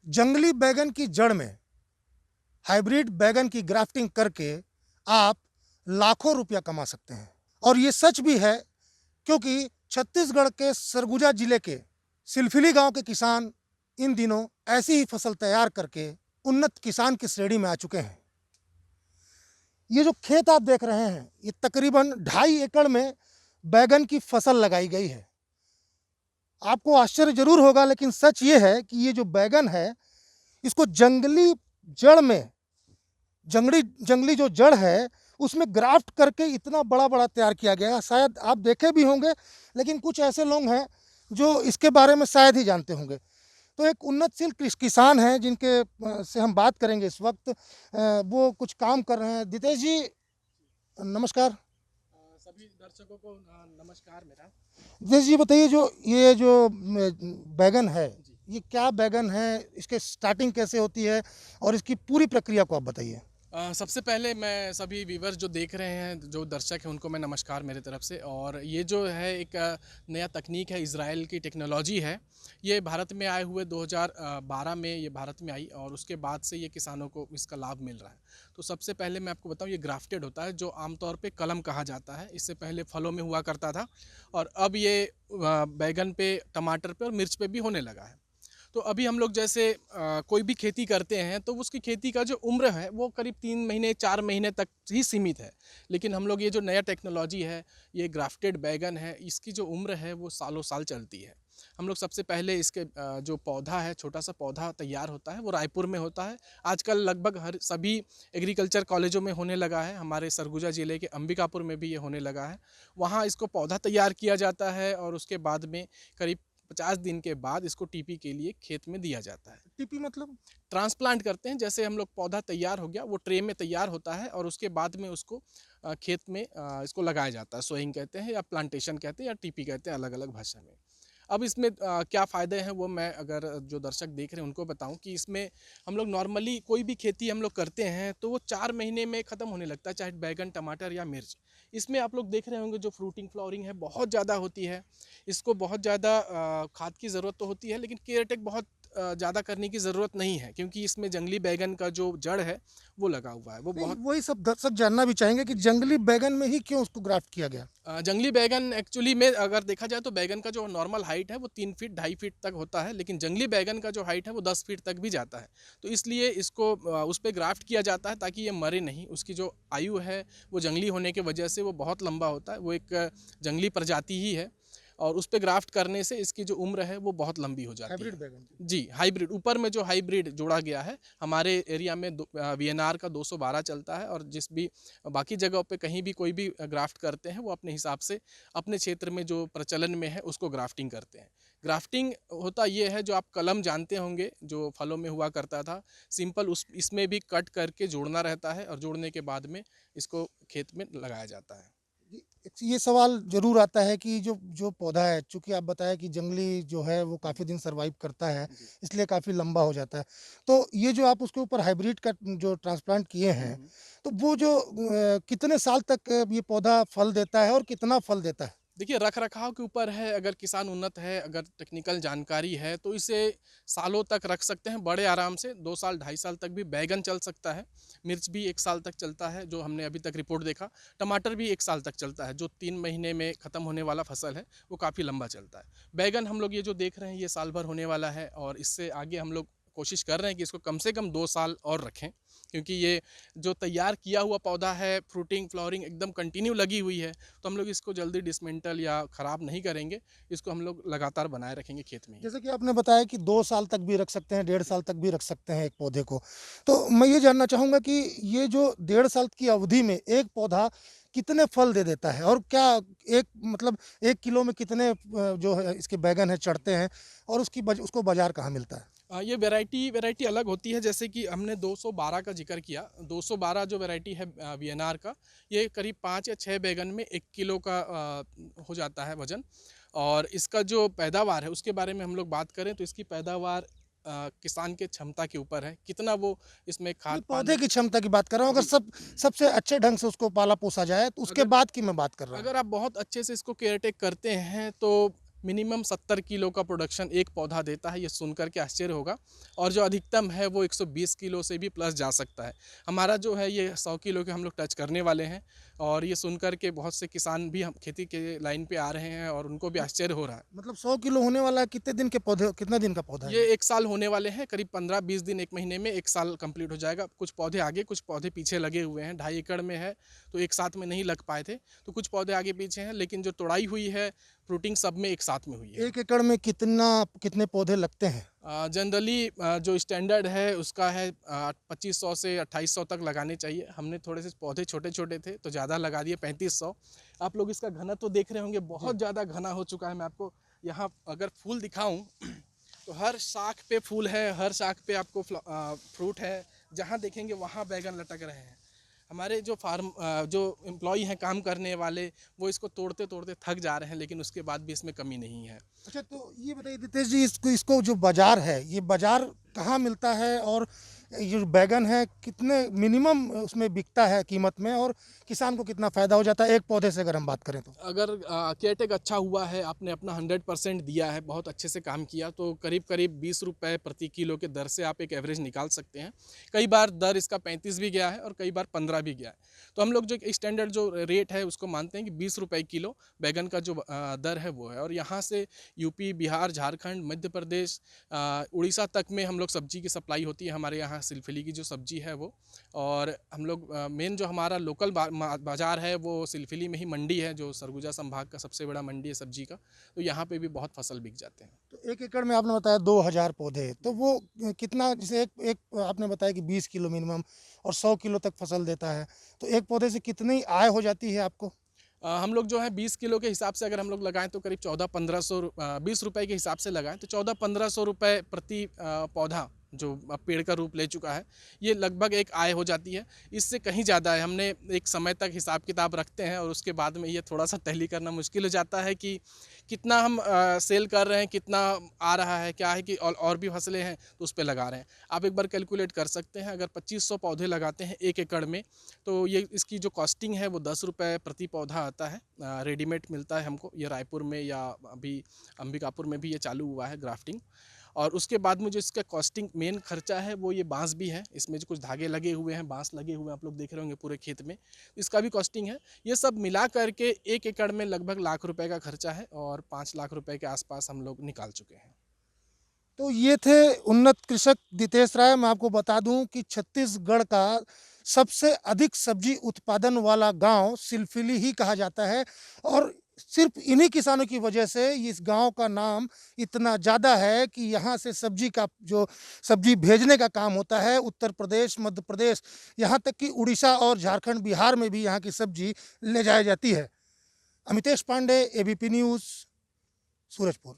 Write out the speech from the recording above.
जंगली बैगन की जड़ में हाइब्रिड बैगन की ग्राफ्टिंग करके आप लाखों रुपया कमा सकते हैं। और ये सच भी है, क्योंकि छत्तीसगढ़ के सरगुजा जिले के सिलफिली गांव के किसान इन दिनों ऐसी ही फसल तैयार करके उन्नत किसान की श्रेणी में आ चुके हैं। ये जो खेत आप देख रहे हैं, ये तकरीबन 2.5 एकड़ में बैगन की फसल लगाई गई है। आपको आश्चर्य जरूर होगा, लेकिन सच ये है कि ये जो बैगन है, इसको जंगली जड़ में जंगली जो जड़ है उसमें ग्राफ्ट करके इतना बड़ा बड़ा तैयार किया गया है। शायद आप देखे भी होंगे, लेकिन कुछ ऐसे लोग हैं जो इसके बारे में शायद ही जानते होंगे। तो एक उन्नतशील किसान हैं जिनके से हम बात करेंगे इस वक्त। वो कुछ काम कर रहे हैं। दितेश जी, नमस्कार। सभी दर्शकों को नमस्कार मेरा। दितेश जी बताइए, जो बैगन है, जी। ये क्या बैगन है, इसके स्टार्टिंग कैसे होती है और इसकी पूरी प्रक्रिया को आप बताइए। सबसे पहले मैं सभी व्यूवर्स जो देख रहे हैं, जो दर्शक हैं, उनको मैं नमस्कार मेरे तरफ से। और ये जो है एक नया तकनीक है, इज़राइल की टेक्नोलॉजी है। ये भारत में आए हुए 2012 में ये भारत में आई और उसके बाद से ये किसानों को इसका लाभ मिल रहा है। तो सबसे पहले मैं आपको बताऊं, ये ग्राफ्टेड होता है, जो आमतौर पे कलम कहा जाता है। इससे पहले फलों में हुआ करता था और अब ये बैगन पे, टमाटर पे और मिर्च पे भी होने लगा है। तो अभी हम लोग जैसे कोई भी खेती करते हैं तो उसकी खेती का जो उम्र है वो करीब 3 महीने 4 महीने तक ही सीमित है। लेकिन हम लोग ये जो नया टेक्नोलॉजी है, ये ग्राफ्टेड बैगन है, इसकी जो उम्र है वो सालों साल चलती है। हम लोग सबसे पहले इसके जो पौधा है, छोटा सा पौधा तैयार होता है, वो रायपुर में होता है। आजकल लगभग हर सभी एग्रीकल्चर कॉलेजों में होने लगा है। हमारे सरगुजा ज़िले के अंबिकापुर में भी ये होने लगा है। वहाँ इसको पौधा तैयार किया जाता है और उसके बाद में करीब 50 दिन के बाद इसको टीपी के लिए खेत में दिया जाता है। टीपी मतलब? ट्रांसप्लांट करते हैं। जैसे हम लोग पौधा तैयार हो गया, वो ट्रे में तैयार होता है और उसके बाद में उसको खेत में इसको लगाया जाता है। सोइंग कहते हैं या प्लांटेशन कहते हैं या टीपी कहते हैं, अलग अलग भाषा में। अब इसमें क्या फ़ायदे हैं वो मैं अगर जो दर्शक देख रहे हैं उनको बताऊं कि इसमें हम लोग नॉर्मली कोई भी खेती हम लोग करते हैं तो वो 4 महीने में ख़त्म होने लगता है, चाहे बैगन, टमाटर या मिर्च। इसमें आप लोग देख रहे होंगे जो फ्रूटिंग फ्लावरिंग है बहुत ज़्यादा होती है। इसको बहुत ज़्यादा खाद की ज़रूरत तो होती है, लेकिन केयर टेक बहुत ज़्यादा करने की ज़रूरत नहीं है, क्योंकि इसमें जंगली बैगन का जो जड़ है वो लगा हुआ है। वो नहीं, बहुत वही सब दर्शक जानना भी चाहेंगे कि जंगली बैगन में ही क्यों उसको ग्राफ्ट किया गया। जंगली बैगन एक्चुअली में अगर देखा जाए तो बैगन का जो नॉर्मल हाइट है वो 3 फीट 2.5 फीट तक होता है, लेकिन जंगली बैगन का जो हाइट है वो 10 फीट तक भी जाता है। तो इसलिए इसको उस पर ग्राफ्ट किया जाता है ताकि ये मरे नहीं। उसकी जो आयु है वो जंगली होने की वजह से वो बहुत लंबा होता है, वो एक जंगली प्रजाति ही है और उस पर ग्राफ्ट करने से इसकी जो उम्र है वो बहुत लंबी हो जाती हाइब्रिड है। बैगन की। जी, हाइब्रिड, ऊपर में जो हाइब्रिड जोड़ा गया है, हमारे एरिया में वीएनआर का 212 चलता है और जिस भी बाकी जगहों पे कहीं भी कोई भी ग्राफ्ट करते हैं वो अपने हिसाब से अपने क्षेत्र में जो प्रचलन में है उसको ग्राफ्टिंग करते हैं। ग्राफ्टिंग होता ये है, जो आप कलम जानते होंगे जो फलों में हुआ करता था, सिंपल उस इसमें भी कट करके जोड़ना रहता है और जोड़ने के बाद में इसको खेत में लगाया जाता है। ये सवाल जरूर आता है कि जो जो पौधा है, चूंकि आप बताया कि जंगली जो है वो काफ़ी दिन सरवाइव करता है, जी। इसलिए काफ़ी लंबा हो जाता है। तो ये जो आप उसके ऊपर हाइब्रिड का जो ट्रांसप्लांट किए हैं, तो वो जो कितने साल तक ये पौधा फल देता है और कितना फल देता है? देखिए, रख रखाव के ऊपर है। अगर किसान उन्नत है, अगर टेक्निकल जानकारी है तो इसे सालों तक रख सकते हैं बड़े आराम से। 2 साल 2.5 साल तक भी बैगन चल सकता है। मिर्च भी 1 साल तक चलता है, जो हमने अभी तक रिपोर्ट देखा। टमाटर भी 1 साल तक चलता है। जो 3 महीने में ख़त्म होने वाला फसल है वो काफ़ी लंबा चलता है। बैगन हम लोग ये जो देख रहे हैं ये साल भर होने वाला है और इससे आगे हम लोग कोशिश कर रहे हैं कि इसको कम से कम 2 साल और रखें, क्योंकि ये जो तैयार किया हुआ पौधा है, फ्रूटिंग फ्लावरिंग एकदम कंटिन्यू लगी हुई है। तो हम लोग इसको जल्दी डिसमेंटल या ख़राब नहीं करेंगे। इसको हम लोग लगातार बनाए रखेंगे खेत में ही। जैसे कि आपने बताया कि 2 साल तक भी रख सकते हैं, 1.5 साल तक भी रख सकते हैं एक पौधे को। तो मैं ये जानना चाहूँगा कि ये जो 1.5 साल की अवधि में एक पौधा कितने फल दे देता है, और क्या एक मतलब 1 किलो में कितने जो है इसके बैगन है चढ़ते हैं, और उसको बाजार कहाँ मिलता है? ये वैरायटी अलग होती है। जैसे कि हमने 212 का जिक्र किया। 212 जो वैरायटी है वीएनआर का, ये करीब 5 या 6 बैगन में 1 किलो का हो जाता है वज़न। और इसका जो पैदावार है उसके बारे में हम लोग बात करें तो इसकी पैदावार किसान के क्षमता के ऊपर है, कितना वो इसमें नहीं, खाद पौधे पानी। की क्षमता की बात कर रहा हूँ। अगर जी। सबसे अच्छे ढंग से उसको पाला पोसा जाए तो उसके अगर बाद की मैं बात कर रहा हूँ। अगर आप बहुत अच्छे से इसको केयर टेक करते हैं तो मिनिमम 70 किलो का प्रोडक्शन एक पौधा देता है। ये सुनकर के आश्चर्य होगा। और जो अधिकतम है वो 120 किलो से भी प्लस जा सकता है। हमारा जो है ये 100 किलो के हम लोग टच करने वाले हैं। और ये सुनकर के बहुत से किसान भी हम खेती के लाइन पे आ रहे हैं और उनको भी आश्चर्य हो रहा है। मतलब 100 किलो होने वाला है, कितने दिन के पौधे, कितना दिन का पौधा है ये 1 साल होने वाले हैं, करीब 15-20 दिन, 1 महीने में 1 साल कंप्लीट हो जाएगा। कुछ पौधे आगे, कुछ पौधे पीछे लगे हुए हैं। 2.5 एकड़ में है, तो एक साथ में नहीं लग पाए थे, तो कुछ पौधे आगे पीछे हैं, लेकिन जो तोड़ाई हुई है, फ्रूटिंग सब में एक साथ में हुई है। 1 एकड़ में कितने पौधे लगते हैं? जनरली जो स्टैंडर्ड है उसका है 2500 से 2800 तक लगाने चाहिए। हमने थोड़े से पौधे छोटे-छोटे थे तो ज़्यादा लगा दिए 3500। आप लोग इसका घनत्व देख रहे होंगे, बहुत ज़्यादा घना हो चुका है। मैं आपको यहाँ अगर फूल दिखाऊं तो हर शाख पे फूल है, हर शाख पे आपको फ्रूट है। जहाँ देखेंगे वहाँ बैगन लटक रहे हैं। हमारे जो जो एम्प्लॉई हैं काम करने वाले, वो इसको तोड़ते तोड़ते थक जा रहे हैं, लेकिन उसके बाद भी इसमें कमी नहीं है। अच्छा, तो ये बताइए दितेश जी, इसको जो बाजार है, ये बाजार कहाँ मिलता है, और ये जो बैगन है कितने मिनिमम उसमें बिकता है कीमत में, और किसान को कितना फ़ायदा हो जाता है एक पौधे से, अगर हम बात करें तो? अगर केयरटेक अच्छा हुआ है, आपने अपना 100% दिया है, बहुत अच्छे से काम किया, तो करीब करीब 20 रुपये प्रति किलो के दर से आप एक एवरेज निकाल सकते हैं। कई बार दर इसका 35 भी गया है और कई बार 15 भी गया है। तो हम लोग जो स्टैंडर्ड जो रेट है उसको मानते हैं कि 20 रुपये किलो बैगन का जो दर है वो है। और यहाँ से यूपी, बिहार, झारखंड, मध्य प्रदेश, उड़ीसा तक में हम लोग सब्जी की सप्लाई होती है। हमारे यहाँ सिलफिली की जो सब्जी है वो, और हम लोग मेन जो हमारा लोकल बाज़ार है वो सिलफिली में ही मंडी है, जो सरगुजा संभाग का सबसे बड़ा मंडी है सब्जी का। तो यहाँ पे भी बहुत फसल बिक जाते हैं। तो 1 एकड़ में आपने बताया 2000 पौधे, तो वो कितना, जैसे एक एक आपने बताया कि 20 किलो मिनिमम और 100 किलो तक फसल देता है, तो एक पौधे से कितनी आय हो जाती है आपको? हम लोग जो है 20 किलो के हिसाब से अगर हम लोग लगाएं तो करीब 14-1500 20 रुपये के हिसाब से लगाएं तो 1400-1500 रुपये प्रति पौधा, जो अब पेड़ का रूप ले चुका है, ये लगभग एक आय हो जाती है। इससे कहीं ज़्यादा है। हमने एक समय तक हिसाब किताब रखते हैं और उसके बाद में ये थोड़ा सा टैली करना मुश्किल हो जाता है कि कितना हम सेल कर रहे हैं, कितना आ रहा है, क्या है कि और भी फसलें हैं तो उस पे लगा रहे हैं। आप एक बार कैलकुलेट कर सकते हैं, अगर 2500 पौधे लगाते हैं 1 एकड़ में, तो ये इसकी जो कॉस्टिंग है वो 10 रुपये प्रति पौधा आता है। रेडीमेड मिलता है हमको, ये रायपुर में या अभी अंबिकापुर में भी ये चालू हुआ है ग्राफ्टिंग। और उसके बाद में जो इसका कॉस्टिंग मेन खर्चा है वो ये बांस भी है। इसमें जो कुछ धागे लगे हुए हैं, बांस लगे हुए हैं, आप लोग देख रहे होंगे पूरे खेत में, इसका भी कॉस्टिंग है। ये सब मिला करके 1 एकड़ में लगभग लाख रुपए का खर्चा है और 5 लाख रुपए के आसपास हम लोग निकाल चुके हैं। तो ये थे उन्नत कृषक दितेश राय। मैं आपको बता दूं कि छत्तीसगढ़ का सबसे अधिक सब्जी उत्पादन वाला गांव सिलफिली ही कहा जाता है, और सिर्फ इन्हीं किसानों की वजह से इस गांव का नाम इतना ज़्यादा है कि यहाँ से सब्जी भेजने का काम होता है उत्तर प्रदेश, मध्य प्रदेश, यहाँ तक कि उड़ीसा और झारखंड, बिहार में भी यहाँ की सब्जी ले जाई जाती है। Amitesh Pandey, ABP news, Surajpur.